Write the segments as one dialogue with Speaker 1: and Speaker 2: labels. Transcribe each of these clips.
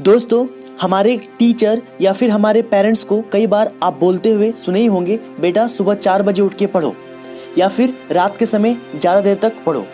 Speaker 1: दोस्तों, हमारे टीचर या फिर हमारे पेरेंट्स को कई बार आप बोलते हुए सुने ही होंगे, बेटा सुबह 4 बजे उठ के पढ़ो या फिर रात के समय ज़्यादा देर तक पढ़ो।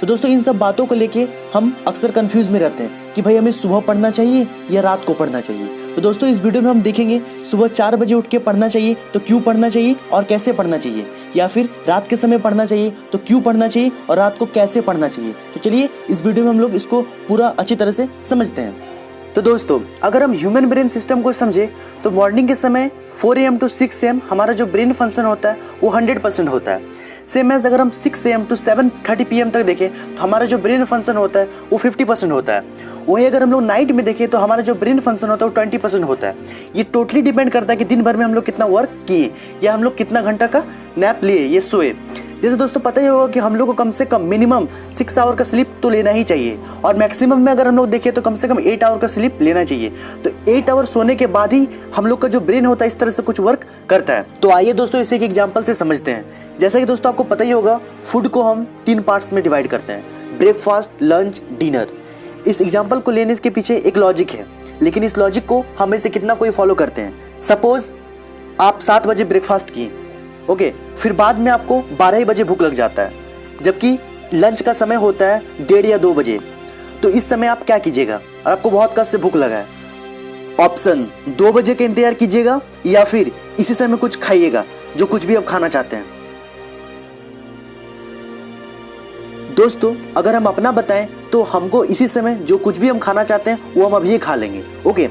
Speaker 1: तो दोस्तों, इन सब बातों को लेके हम अक्सर कंफ्यूज में रहते हैं कि भाई हमें सुबह पढ़ना चाहिए या रात को पढ़ना चाहिए। तो दोस्तों, इस वीडियो में हम देखेंगे सुबह 4 बजे उठ के पढ़ना चाहिए तो क्यों पढ़ना चाहिए और कैसे पढ़ना चाहिए, या फिर रात के समय पढ़ना चाहिए तो क्यों पढ़ना चाहिए और रात को कैसे पढ़ना चाहिए। तो चलिए इस वीडियो में हम लोग इसको पूरा अच्छी तरह से समझते हैं। तो दोस्तों, अगर हम ह्यूमन ब्रेन सिस्टम को समझे तो मॉर्निंग के समय 4 AM to 6 AM हमारा जो ब्रेन फंक्शन होता है वो 100% होता है। सेम एज अगर हम 6 AM to 7:30 PM तक देखें तो हमारा जो ब्रेन फंक्शन होता है वो 50% होता है। वहीं अगर हम लोग नाइट में देखें तो हमारा जो ब्रेन फंक्शन होता है वो 20% होता है। ये टोटली डिपेंड करता है कि दिन भर में हम लोग कितना वर्क किए या हम लोग कितना घंटा का नैप लिए, ये सोए। जैसे दोस्तों पता ही होगा कि हम लोग को कम से कम मिनिमम 6 आवर का स्लीप तो लेना ही चाहिए, और मैक्सिमम में अगर हम लोग देखें तो कम से कम 8 आवर का स्लीप लेना चाहिए। तो 8 आवर सोने के बाद ही हम लोग का जो ब्रेन होता है इस तरह से कुछ वर्क करता है। तो आइए दोस्तों इसे एक एग्जाम्पल से समझते हैं। जैसा कि दोस्तों आपको पता ही होगा, फूड को हम 3 पार्ट्स में डिवाइड करते हैं, ब्रेकफास्ट, लंच, डिनर। इस एग्जाम्पल को लेने के पीछे एक लॉजिक है, लेकिन इस लॉजिक को हम में से कितना कोई फॉलो करते हैं। सपोज आप 7 बजे ब्रेकफास्ट किए, ओके, फिर बाद में आपको 12 बजे भूख लग जाता है, जबकि लंच का समय होता है 1:30 या 2 बजे। तो इस समय आप क्या कीजिएगा और आपको बहुत कष्ट से भूख लगा है? ऑप्शन 2 बजे का इंतजार कीजिएगा या फिर इसी समय कुछ खाइएगा, जो कुछ भी आप खाना चाहते हैं। दोस्तों, अगर हम अपना बताएं तो हमको इसी समय जो कुछ भी हम खाना चाहते हैं वो हम अभी खा लेंगे, ओके।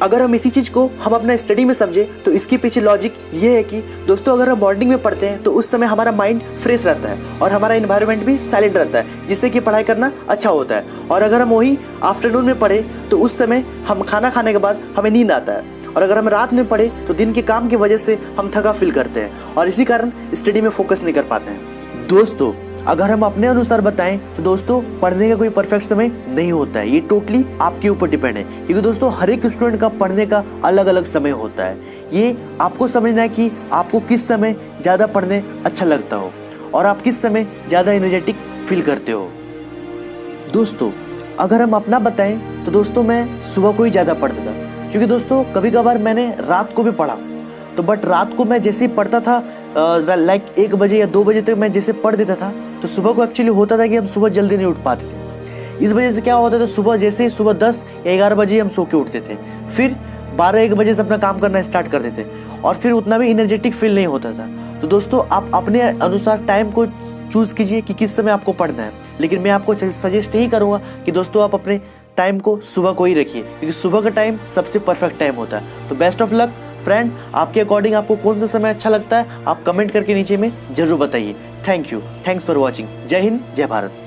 Speaker 1: अगर हम इसी चीज़ को हम अपना स्टडी में समझे तो इसके पीछे लॉजिक ये है कि दोस्तों, अगर हम मॉर्निंग में पढ़ते हैं तो उस समय हमारा माइंड फ्रेश रहता है और हमारा इन्वायरमेंट भी साइलेंट रहता है, जिससे कि पढ़ाई करना अच्छा होता है। और अगर हम वही आफ्टरनून में पढ़े तो उस समय हम खाना खाने के बाद हमें नींद आता है, और अगर हम रात में पढ़े तो दिन के काम की वजह से हम थका फील करते हैं और इसी कारण स्टडी में फोकस नहीं कर पाते हैं। दोस्तों, अगर हम अपने अनुसार बताएं तो दोस्तों पढ़ने का कोई परफेक्ट समय नहीं होता है, ये टोटली आपके ऊपर डिपेंड है, क्योंकि दोस्तों हर एक स्टूडेंट का पढ़ने का अलग अलग समय होता है। ये आपको समझना है कि आपको किस समय ज़्यादा पढ़ने अच्छा लगता हो और आप किस समय ज़्यादा एनर्जेटिक फील करते हो। दोस्तों, अगर हम अपना बताएं तो दोस्तों मैं सुबह को ही ज़्यादा पढ़ता था, क्योंकि दोस्तों कभी कभार मैंने रात को भी पढ़ा, तो बट रात को मैं जैसे ही पढ़ता था लाइक 1 बजे या 2 बजे तक मैं जैसे पढ़ देता था, तो सुबह को एक्चुअली होता था कि हम सुबह जल्दी नहीं उठ पाते थे। इस वजह से क्या होता था, सुबह जैसे सुबह 10 या 11 बजे हम सो के उठते थे, फिर 12-1 बजे से अपना काम करना स्टार्ट कर देते और फिर उतना भी एनर्जेटिक फील नहीं होता था। तो दोस्तों आप अपने अनुसार टाइम को चूज़ कीजिए कि किस समय आपको पढ़ना है, लेकिन मैं आपको सजेस्ट यही करूँगा कि दोस्तों आप अपने टाइम को सुबह को ही रखिए, क्योंकि सुबह का टाइम सबसे परफेक्ट टाइम होता है। तो बेस्ट ऑफ लक फ्रेंड, आपके अकॉर्डिंग आपको कौन सा समय अच्छा लगता है आप कमेंट करके नीचे में जरूर बताइए। Thank you, thanks for watching. जय हिंद, जय भारत।